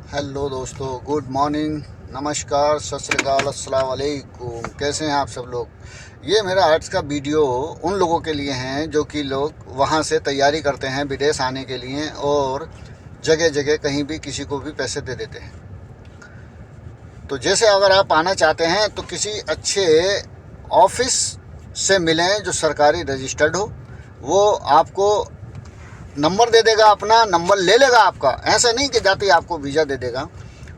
Hello दोस्तों, good morning, नमस्कार, सत श्री अकाल, अस्सलाम वालेकुम। कैसे हैं आप सब लोग। ये मेरा आज का वीडियो उन लोगों के लिए हैं जो कि लोग वहाँ से तैयारी करते हैं विदेश आने के लिए और जगह जगह कहीं भी किसी को भी पैसे दे देते हैं। तो जैसे अगर आप आना चाहते हैं तो किसी अच्छे ऑफिस से मिलें जो सरकारी रजिस्टर्ड हो। वो आपको नंबर दे देगा, अपना नंबर ले लेगा आपका। ऐसा नहीं कि जाते ही आपको वीज़ा दे देगा।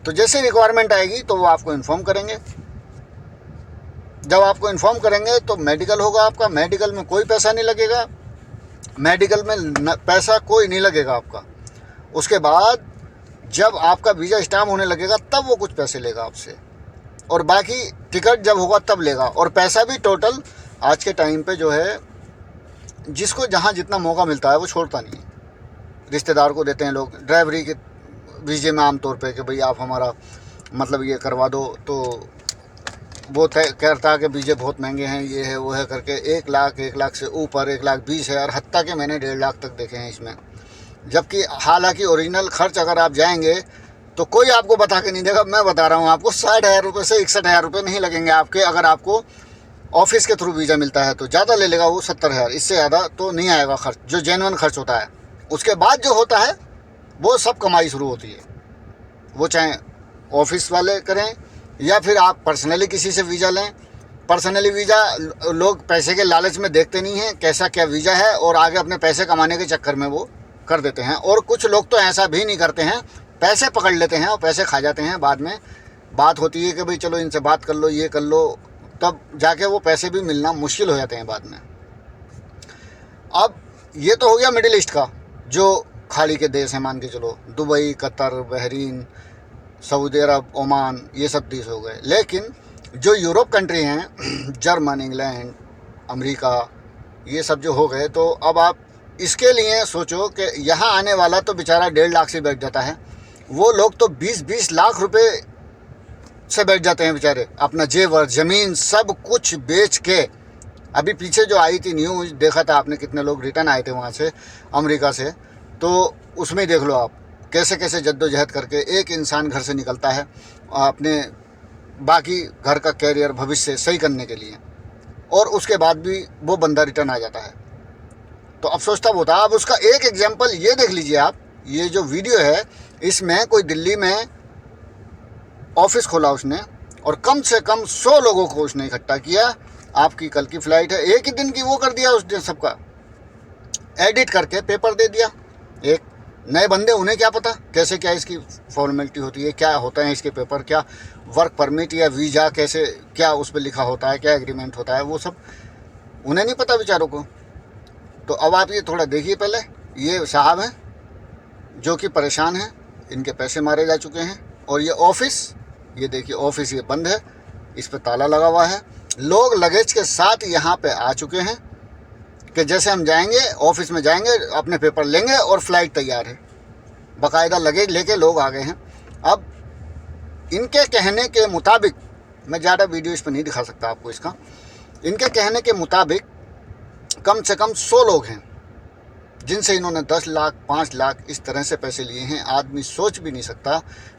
तो जैसे रिक्वायरमेंट आएगी तो वो आपको इन्फॉर्म करेंगे। जब आपको इन्फॉर्म करेंगे तो मेडिकल होगा आपका। मेडिकल में कोई पैसा नहीं लगेगा, मेडिकल में पैसा कोई नहीं लगेगा आपका। उसके बाद जब आपका वीज़ा स्टाम्प होने लगेगा तब वो कुछ पैसे लेगा आपसे, और बाकी टिकट जब होगा तब लेगा। और पैसा भी टोटल आज के टाइम पे जो है, जिसको जहाँ जितना मौका मिलता है वो छोड़ता नहीं है। रिश्तेदार को देते हैं लोग ड्राइवरी के वीज़े में आमतौर पे कि भाई आप हमारा मतलब ये करवा दो। तो वो कहता है कि वीज़े बहुत महंगे हैं, ये है वो है करके 1 लाख से ऊपर 1,20,000, हत्ता के मैंने 1.5 लाख तक देखे हैं इसमें। जबकि हालांकि ओरिजिनल खर्च अगर आप जाएंगे तो कोई आपको बता के नहीं देगा। मैं बता रहा हूँ आपको, 60,000 रुपये से 61,000 रुपये नहीं लगेंगे आपके। अगर आपको ऑफिस के थ्रू वीज़ा मिलता है तो ज़्यादा ले लेगा वो 70,000, इससे ज़्यादा तो नहीं आएगा खर्च, जो जेन्युइन खर्च होता है। उसके बाद जो होता है वो सब कमाई शुरू होती है। वो चाहे ऑफिस वाले करें या फिर आप पर्सनली किसी से वीज़ा लें। पर्सनली वीज़ा लोग पैसे के लालच में देखते नहीं हैं कैसा क्या वीज़ा है, और आगे अपने पैसे कमाने के चक्कर में वो कर देते हैं। और कुछ लोग तो ऐसा भी नहीं करते हैं, पैसे पकड़ लेते हैं और पैसे खा जाते हैं। बाद में बात होती है कि भाई चलो इनसे बात कर लो, ये कर लो, तब जाके वो पैसे भी मिलना मुश्किल हो जाते हैं बाद में। अब ये तो हो गया मिडिल ईस्ट का, जो खाड़ी के देश हैं, मान के चलो दुबई, कतर, बहरीन, सऊदी अरब, ओमान, ये सब देश हो गए। लेकिन जो यूरोप कंट्री हैं, जर्मन, इंग्लैंड, अमेरिका, ये सब जो हो गए, तो अब आप इसके लिए सोचो कि यहाँ आने वाला तो बेचारा 1.5 लाख से बैठ जाता है। वो लोग तो 20-20 लाख रुपए से बैठ जाते हैं बेचारे, अपना जेवर, ज़मीन, सब कुछ बेच के। अभी पीछे जो आई थी न्यूज़, देखा था आपने, कितने लोग रिटर्न आए थे वहाँ से, अमेरिका से। तो उसमें देख लो आप कैसे कैसे जद्दोजहद करके एक इंसान घर से निकलता है अपने बाकी घर का कैरियर, भविष्य सही करने के लिए, और उसके बाद भी वो बंदा रिटर्न आ जाता है। तो अफसोस तब होता है। अब उसका एक एग्जाम्पल ये देख लीजिए आप, ये जो वीडियो है इसमें कोई दिल्ली में ऑफिस खोला उसने, और कम से कम 100 लोगों को उसने इकट्ठा किया। आपकी कल की फ़्लाइट है, एक ही दिन की वो कर दिया उसने, सबका एडिट करके पेपर दे दिया। एक नए बंदे, उन्हें क्या पता कैसे क्या इसकी फॉर्मेलिटी होती है, क्या होता है इसके पेपर, क्या वर्क परमिट या वीज़ा, कैसे क्या उस पर लिखा होता है, क्या एग्रीमेंट होता है, वो सब उन्हें नहीं पता बेचारों को। तो अब आप ये थोड़ा देखिए पहले। ये साहब हैं जो कि परेशान हैं, इनके पैसे मारे जा चुके हैं। और ये ऑफिस, ये देखिए ऑफिस ये बंद है, इस पर ताला लगा हुआ है। लोग लगेज के साथ यहाँ पे आ चुके हैं कि जैसे हम जाएंगे ऑफिस में, जाएंगे अपने पेपर लेंगे और फ्लाइट तैयार है। बाकायदा लगेज लेके लोग आ गए हैं। अब इनके कहने के मुताबिक, मैं ज़्यादा वीडियो इस पर नहीं दिखा सकता आपको इसका, इनके कहने के मुताबिक कम से कम 100 लोग हैं जिनसे इन्होंने 10 लाख 5 लाख इस तरह से पैसे लिए हैं। आदमी सोच भी नहीं सकता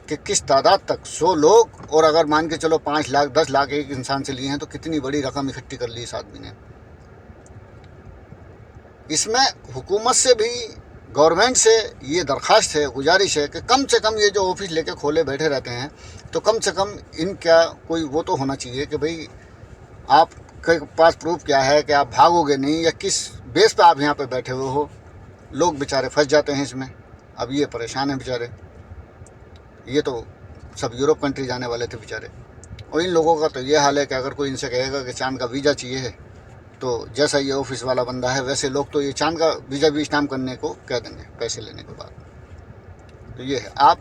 कि किस तादाद तक 100 लोग, और अगर मान के चलो 5 लाख 10 लाख एक इंसान से लिए हैं तो कितनी बड़ी रकम इकट्ठी कर ली इस आदमी ने। इसमें हुकूमत से भी, गवर्नमेंट से ये दरख्वास्त है, गुजारिश है कि कम से कम ये जो ऑफिस लेके खोले बैठे रहते हैं, तो कम से कम इनका कोई वो तो होना चाहिए कि भाई आपके पास प्रूफ क्या है कि आप भागोगे नहीं, या किस बेस पे आप यहाँ पे बैठे हुए हो। लोग बेचारे फंस जाते हैं इसमें। अब ये परेशान हैं बेचारे। ये तो सब यूरोप कंट्री जाने वाले थे बेचारे, और इन लोगों का तो ये हाल है कि अगर कोई इनसे कहेगा कि चांद का वीज़ा चाहिए है, तो जैसा ये ऑफिस वाला बंदा है वैसे लोग तो ये चांद का वीज़ा भी स्टाम्प करने को कह देंगे पैसे लेने के बाद। तो ये है, आप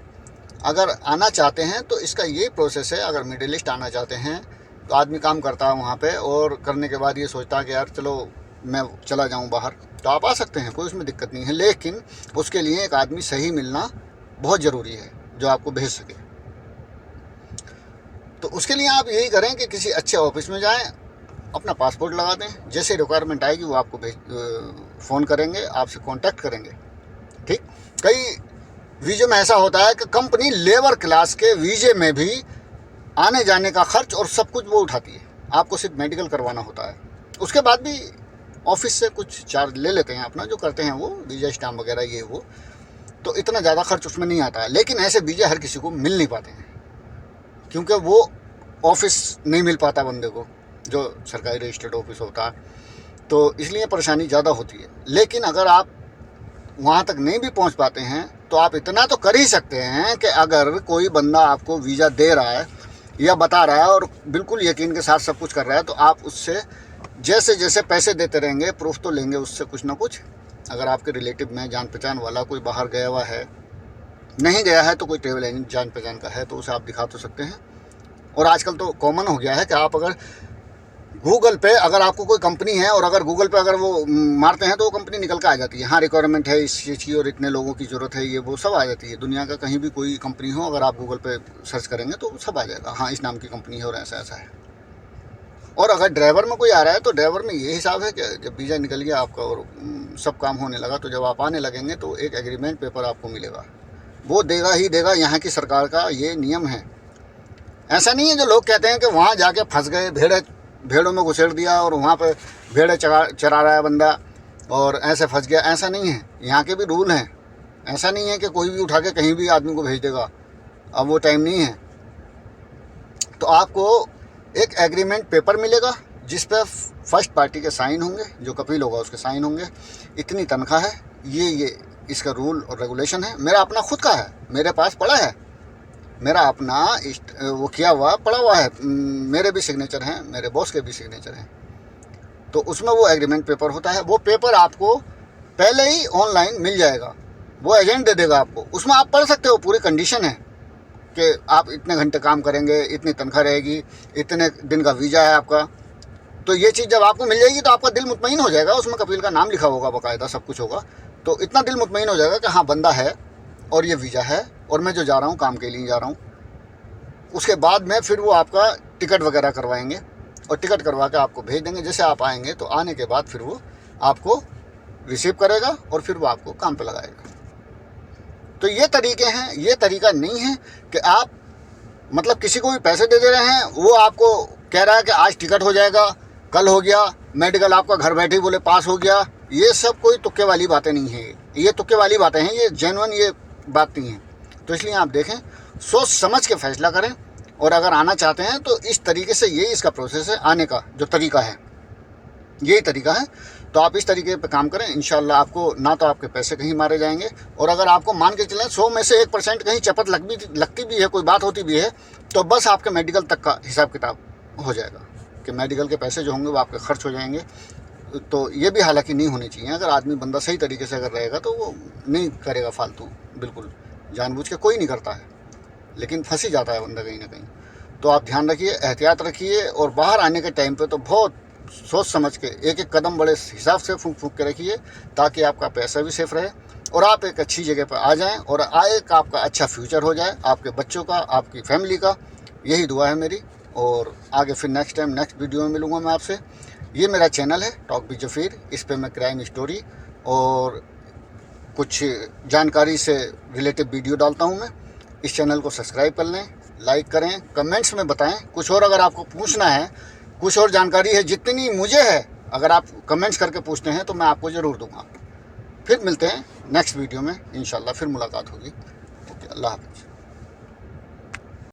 अगर आना चाहते हैं तो इसका यही प्रोसेस है। अगर मिडिल ईस्ट आना चाहते हैं तो आदमी काम करता है वहाँ पे, और करने के बाद ये सोचता है कि यार चलो मैं चला जाऊँ बाहर, तो आप आ सकते हैं, कोई उसमें दिक्कत नहीं है। लेकिन उसके लिए एक आदमी सही मिलना बहुत ज़रूरी है जो आपको भेज सके। तो उसके लिए आप यही करें कि किसी अच्छे ऑफिस में जाएं, अपना पासपोर्ट लगा दें। जैसे रिक्वायरमेंट आएगी वो आपको फ़ोन करेंगे, आपसे कांटेक्ट करेंगे। ठीक, कई वीज़े में ऐसा होता है कि कंपनी लेबर क्लास के वीज़े में भी आने जाने का खर्च और सब कुछ वो उठाती है, आपको सिर्फ मेडिकल करवाना होता है। उसके बाद भी ऑफिस से कुछ चार्ज ले लेते हैं अपना, जो करते हैं वो वीज़ा स्टाम्प वगैरह ये वो, तो इतना ज़्यादा खर्च उसमें नहीं आता है। लेकिन ऐसे वीज़े हर किसी को मिल नहीं पाते हैं, क्योंकि वो ऑफिस नहीं मिल पाता बंदे को, जो सरकारी रजिस्टर्ड ऑफिस होता है, तो इसलिए परेशानी ज़्यादा होती है। लेकिन अगर आप वहाँ तक नहीं भी पहुँच पाते हैं तो आप इतना तो कर ही सकते हैं कि अगर कोई बंदा आपको वीज़ा दे रहा है या बता रहा है और बिल्कुल यकीन के साथ सब कुछ कर रहा है, तो आप उससे जैसे जैसे पैसे देते रहेंगे, प्रूफ तो लेंगे उससे कुछ ना कुछ। अगर आपके रिलेटिव में जान पहचान वाला कोई बाहर गया हुआ है, नहीं गया है तो कोई ट्रेवल एजेंट जान पहचान का है, तो उसे आप दिखा तो सकते हैं। और आजकल तो कॉमन हो गया है कि आप अगर गूगल पे, अगर आपको कोई कंपनी है और अगर गूगल पे अगर वो मारते हैं तो वो कंपनी निकल के आ जाती है। हाँ, रिक्वायरमेंट है इस चीज़ की और इतने लोगों की ज़रूरत है, ये वो सब आ जाती है। दुनिया का कहीं भी कोई कंपनी हो, अगर आप गूगल पे सर्च करेंगे तो सब आ जाएगा, हाँ इस नाम की कंपनी है और ऐसा ऐसा है। और अगर ड्राइवर में कोई आ रहा है तो ड्राइवर में ये हिसाब है कि जब वीज़ा निकल गया आपका और सब काम होने लगा, तो जब आप आने लगेंगे तो एक एग्रीमेंट पेपर आपको मिलेगा, वो देगा ही देगा। यहाँ की सरकार का ये नियम है। ऐसा नहीं है जो लोग कहते हैं कि वहाँ जाके फंस गए, भेड़ों में घुसेड़ दिया और वहाँ पे भेड़ें चरा रहा है बंदा और ऐसे फंस गया, ऐसा नहीं है। यहाँ के भी रूल हैं। ऐसा नहीं है कि कोई भी उठा के कहीं भी आदमी को भेज देगा, अब वो टाइम नहीं है। तो आपको एक एग्रीमेंट पेपर मिलेगा जिस पे फर्स्ट पार्टी के साइन होंगे, जो कपिल होगा उसके साइन होंगे, इतनी तनख्वाह है, ये इसका रूल और रेगुलेशन है। मेरा अपना खुद का है, मेरे पास पड़ा है, मेरा अपना वो किया हुआ पड़ा हुआ है, मेरे भी सिग्नेचर हैं, मेरे बॉस के भी सिग्नेचर हैं। तो उसमें वो एग्रीमेंट पेपर होता है। वो पेपर आपको पहले ही ऑनलाइन मिल जाएगा, वो एजेंट दे देगा आपको। उसमें आप पढ़ सकते हो, पूरी कंडीशन है कि आप इतने घंटे काम करेंगे, इतनी तनख्वाह रहेगी, इतने दिन का वीज़ा है आपका। तो ये चीज़ जब आपको मिल जाएगी तो आपका दिल मुतमईन हो जाएगा। उसमें कपिल का नाम लिखा होगा बाकायदा, सब कुछ होगा, तो इतना दिल मुतमईन हो जाएगा कि हाँ बंदा है और ये वीज़ा है और मैं जो जा रहा हूँ काम के लिए जा रहा हूँ। उसके बाद में फिर वो आपका टिकट वगैरह करवाएंगे और टिकट करवा के आपको भेज देंगे। जैसे आप आएंगे तो आने के बाद फिर वो आपको रिसीव करेगा और फिर वो आपको काम पे लगाएगा। तो ये तरीके हैं। ये तरीका नहीं है कि आप मतलब किसी को भी पैसे दे रहे हैं, वो आपको कह रहा है कि आज टिकट हो जाएगा, कल हो गया, मेडिकल आपका घर बैठे बोले पास हो गया। ये सब कोई तुक्के वाली बातें नहीं है, ये तुक्के वाली बातें हैं, ये जेन्युइन ये बात नहीं है। तो इसलिए आप देखें, सोच समझ के फैसला करें। और अगर आना चाहते हैं तो इस तरीके से, ये इसका प्रोसेस है आने का, जो तरीका है यही तरीका है। तो आप इस तरीके पे काम करें, इंशाल्लाह आपको ना तो आपके पैसे कहीं मारे जाएंगे। और अगर आपको मान के चलें 100 में से 1% कहीं चपत लगती भी है, कोई बात होती भी है, तो बस आपके मेडिकल तक का हिसाब किताब हो जाएगा कि मेडिकल के पैसे जो होंगे वो आपके खर्च हो जाएंगे। तो ये भी हालांकि नहीं होनी चाहिए। अगर आदमी बंदा सही तरीके से अगर रहेगा तो वो नहीं करेगा फालतू, बिल्कुल जानबूझ के कोई नहीं करता है, लेकिन फंस ही जाता है बंदा कहीं ना कहीं। तो आप ध्यान रखिए, एहतियात रखिए और बाहर आने के टाइम पे तो बहुत सोच समझ के एक एक कदम बड़े हिसाब से फूंक फूंक के रखिए, ताकि आपका पैसा भी सेफ रहे और आप एक अच्छी जगह पर आ जाएं और एक आपका अच्छा फ्यूचर हो जाए, आपके बच्चों का, आपकी फैमिली का। यही दुआ है मेरी। और आगे फिर नेक्स्ट टाइम नेक्स्ट वीडियो में मिलूँगा मैं आपसे। ये मेरा चैनल है टॉक विद जफीर, इस पर मैं क्राइम स्टोरी और कुछ जानकारी से रिलेटेड वीडियो डालता हूँ मैं। इस चैनल को सब्सक्राइब कर लें, लाइक करें, कमेंट्स में बताएं। कुछ और अगर आपको पूछना है, कुछ और जानकारी है, जितनी मुझे है, अगर आप कमेंट्स करके पूछते हैं तो मैं आपको ज़रूर दूंगा। फिर मिलते हैं नेक्स्ट वीडियो में इंशाल्लाह, फिर मुलाकात होगी। ओके, अल्लाह हाफ़िज़।